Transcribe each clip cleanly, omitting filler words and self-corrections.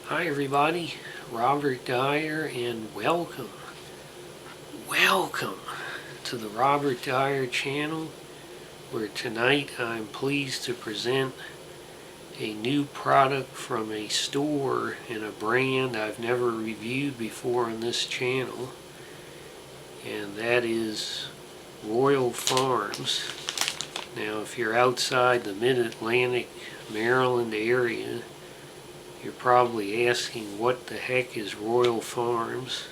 Hi everybody, Robert Dyer, and welcome to the Robert Dyer channel, where tonight I'm pleased to present a new product from a store and a brand I've never reviewed before on this channel, and that is Royal Farms. Now if you're outside the Mid-Atlantic, Maryland area, you're probably asking, what the heck is Royal Farms?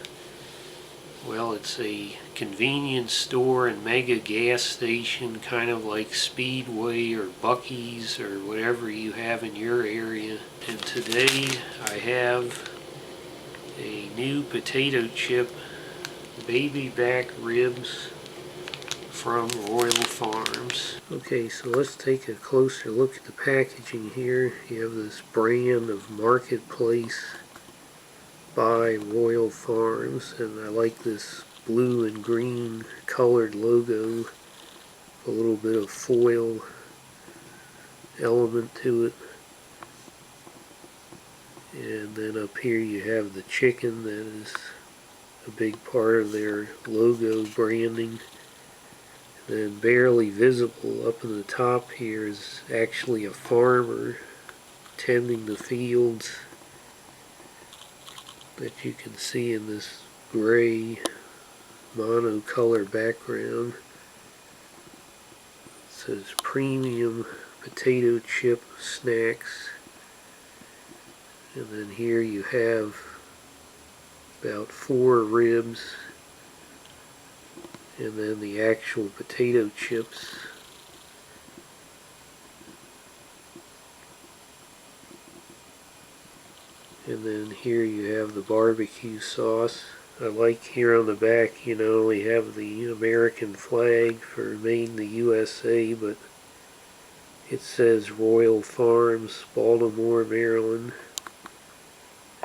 Well, it's a convenience store and mega gas station, kind of like Speedway or Buc-ee's or whatever you have in your area. And today I have a new potato chip baby back ribs from Royal Farms. Okay, so let's take a closer look at the packaging here. You have this brand of Marketplace by Royal Farms, and I like this blue and green colored logo, a little bit of foil element to it. And then up here you have the chicken, that is a big part of their logo branding. Then barely visible up in the top here is actually a farmer tending the fields that you can see in this gray monocolor background. It says premium potato chip snacks. And then here you have about 4 ribs, and then the actual potato chips. And then here you have the barbecue sauce. I like here on the back, you know, we have the American flag for Made in the USA, but it says Royal Farms, Baltimore, Maryland.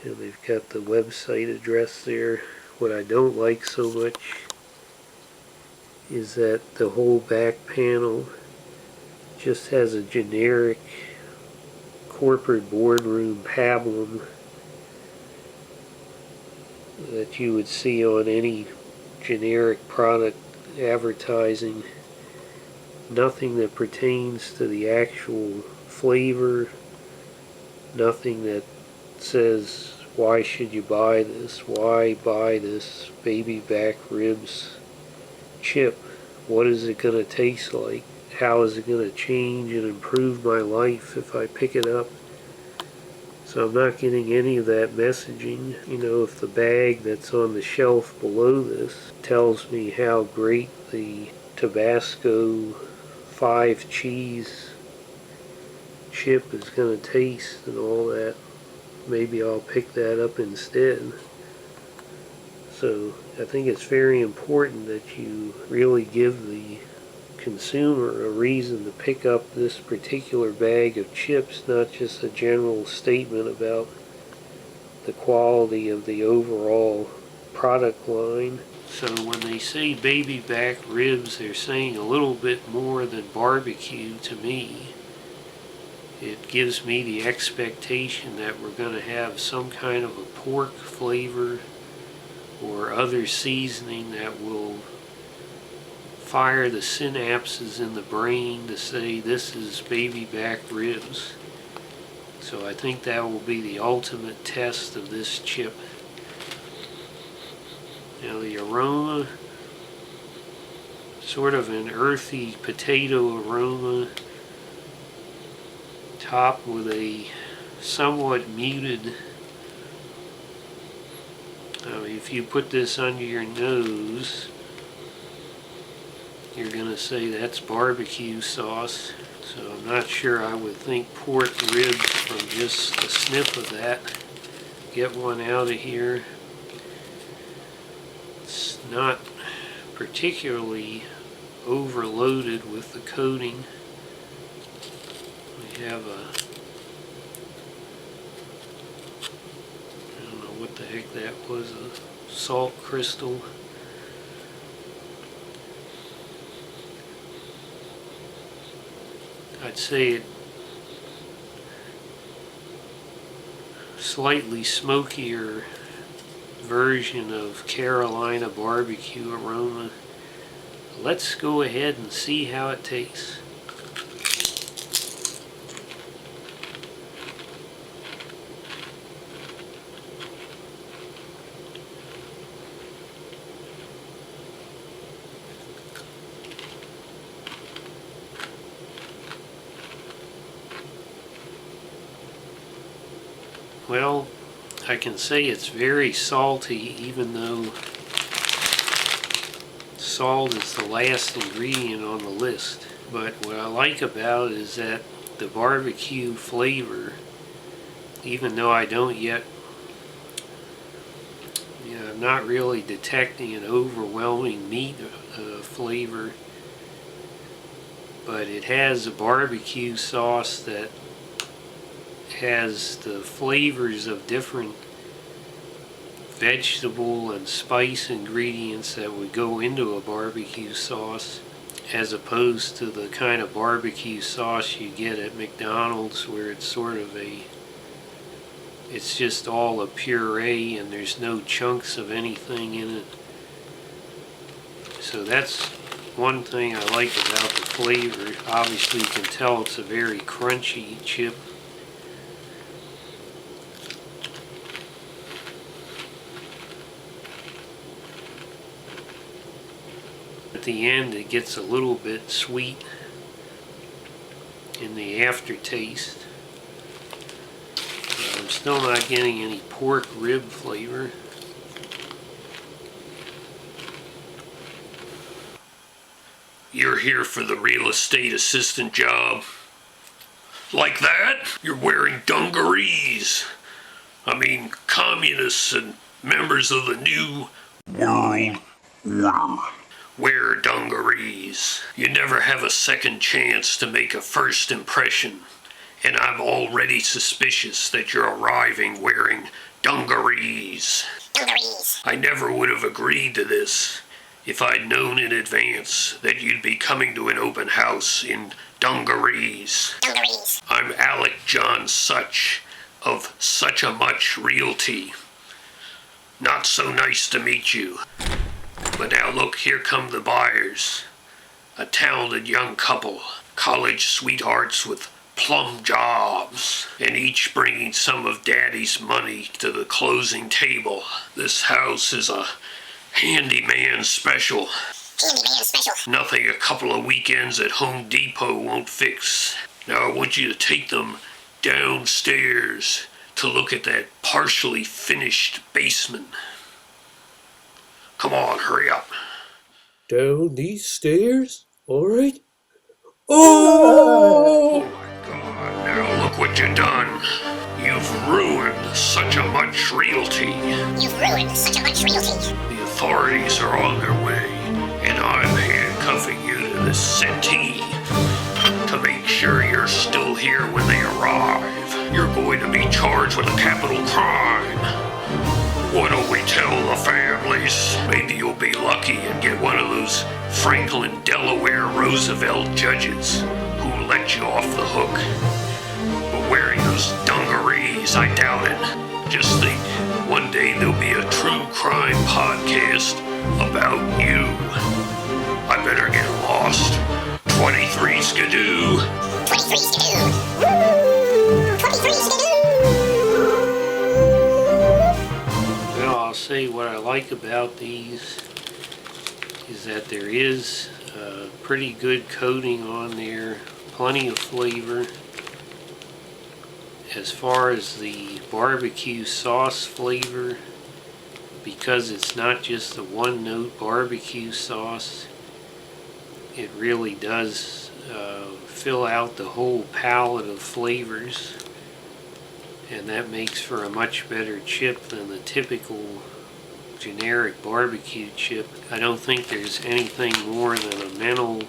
And they've got the website address there. What I don't like so much is that the whole back panel just has a generic corporate boardroom pablum that you would see on any generic product advertising. Nothing that pertains to the actual flavor, nothing that says, why should you buy this? Why buy this baby back ribs chip? What is it going to taste like? How is it going to change and improve my life if I pick it up? So I'm not getting any of that messaging. You know, if the bag that's on the shelf below this tells me how great the Tabasco 5 cheese chip is going to taste and all that, maybe I'll pick that up instead. So I think it's very important that you really give the consumer a reason to pick up this particular bag of chips, not just a general statement about the quality of the overall product line. So when they say baby back ribs, they're saying a little bit more than barbecue to me. It gives me the expectation that we're going to have some kind of a pork flavor or other seasoning that will fire the synapses in the brain to say this is baby back ribs. So I think that will be the ultimate test of this chip. Now the aroma, sort of an earthy potato aroma, topped with a somewhat muted, if you put this under your nose, you're going to say that's barbecue sauce. So I'm not sure I would think pork ribs from just a sniff of that. Get one out of here. It's not particularly overloaded with the coating. We have a, I don't know what the heck that was, a salt crystal. I'd say it slightly smokier version of Carolina barbecue aroma. Let's go ahead and see how it tastes. Well, I can say it's very salty, even though salt is the last ingredient on the list. But what I like about it is that the barbecue flavor, even though I don't yet, I'm not really detecting an overwhelming meat flavor, but it has a barbecue sauce that has the flavors of different vegetable and spice ingredients that would go into a barbecue sauce, as opposed to the kind of barbecue sauce you get at McDonald's where it's sort of it's just all a puree and there's no chunks of anything in it. So that's one thing I like about the flavor. Obviously you can tell it's a very crunchy chip. At the end it gets a little bit sweet in the aftertaste. I'm still not getting any pork rib flavor. You're here for the real estate assistant job? Like that? You're wearing dungarees. I mean, communists and members of the New World wear dungarees. You never have a second chance to make a first impression, and I'm already suspicious that you're arriving wearing dungarees. I never would have agreed to this if I'd known in advance that you'd be coming to an open house in dungarees. I'm Alec John Such of Such a Much Realty. Not so nice to meet you. But now look, here come the buyers. A talented young couple, college sweethearts with plum jobs, and each bringing some of Daddy's money to the closing table. This house is a handyman special. Nothing a couple of weekends at Home Depot won't fix. Now I want you to take them downstairs to look at that partially finished basement. Come on, hurry up. Down these stairs? Alright. Oh! Oh my God, now look what you've done. You've ruined Such a Much Realty. The authorities are on their way, and I'm handcuffing you to this settee to make sure you're still here when they arrive. You're going to be charged with a capital crime. Why don't we tell the families? Maybe you'll be lucky and get one of those Franklin Delaware Roosevelt judges who let you off the hook. But wearing those dungarees, I doubt it. Just think, one day there'll be a true crime podcast about you. I better get lost. 23 Skidoo. 23 Skidoo. Woo! 23 Skidoo. I'll say what I like about these is that there is a pretty good coating on there, plenty of flavor. As far as the barbecue sauce flavor, because it's not just a one-note barbecue sauce, it really does fill out the whole palette of flavors. And that makes for a much better chip than the typical generic barbecue chip. I don't think there's anything more than a mental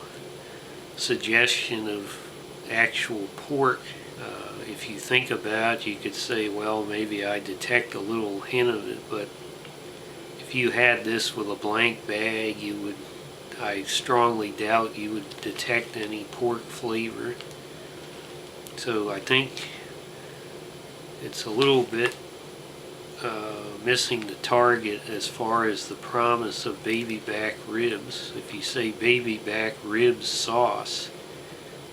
suggestion of actual pork. If you think about it, you could say, well, maybe I detect a little hint of it, but if you had this with a blank bag, I strongly doubt you would detect any pork flavor. So I think it's a little bit missing the target as far as the promise of baby back ribs. If you say baby back ribs sauce,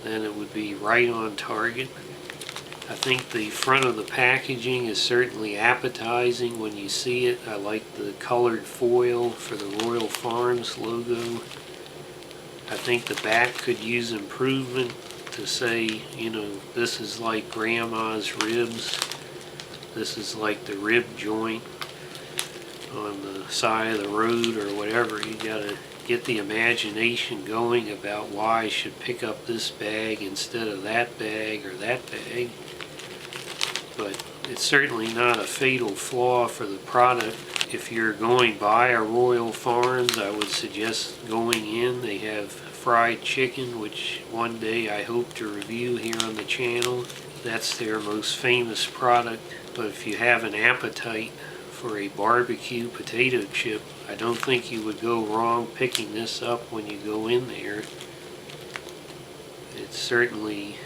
then it would be right on target. I think the front of the packaging is certainly appetizing when you see it. I like the colored foil for the Royal Farms logo. I think the back could use improvement to say, you know, this is like grandma's ribs. This is like the rib joint on the side of the road or whatever. You gotta get the imagination going about why I should pick up this bag instead of that bag or that bag. But it's certainly not a fatal flaw for the product. If you're going by a Royal Farms, I would suggest going in. They have fried chicken, which one day I hope to review here on the channel. That's their most famous product. But if you have an appetite for a barbecue potato chip, I don't think you would go wrong picking this up when you go in there. It's certainly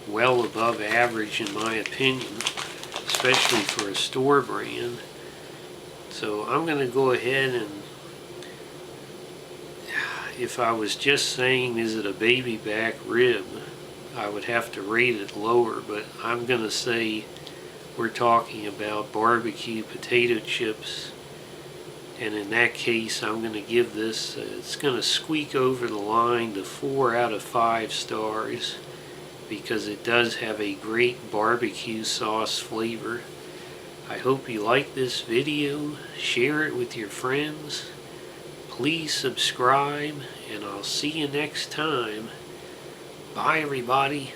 well above average in my opinion, especially for a store brand. So I'm going to go ahead and, if I was just saying is it a baby back rib, I would have to rate it lower, but I'm going to say we're talking about barbecue potato chips, and in that case I'm going to give this, it's going to squeak over the line to 4 out of 5 stars because it does have a great barbecue sauce flavor. I hope you like this video, share it with your friends, please subscribe, and I'll see you next time. Bye everybody.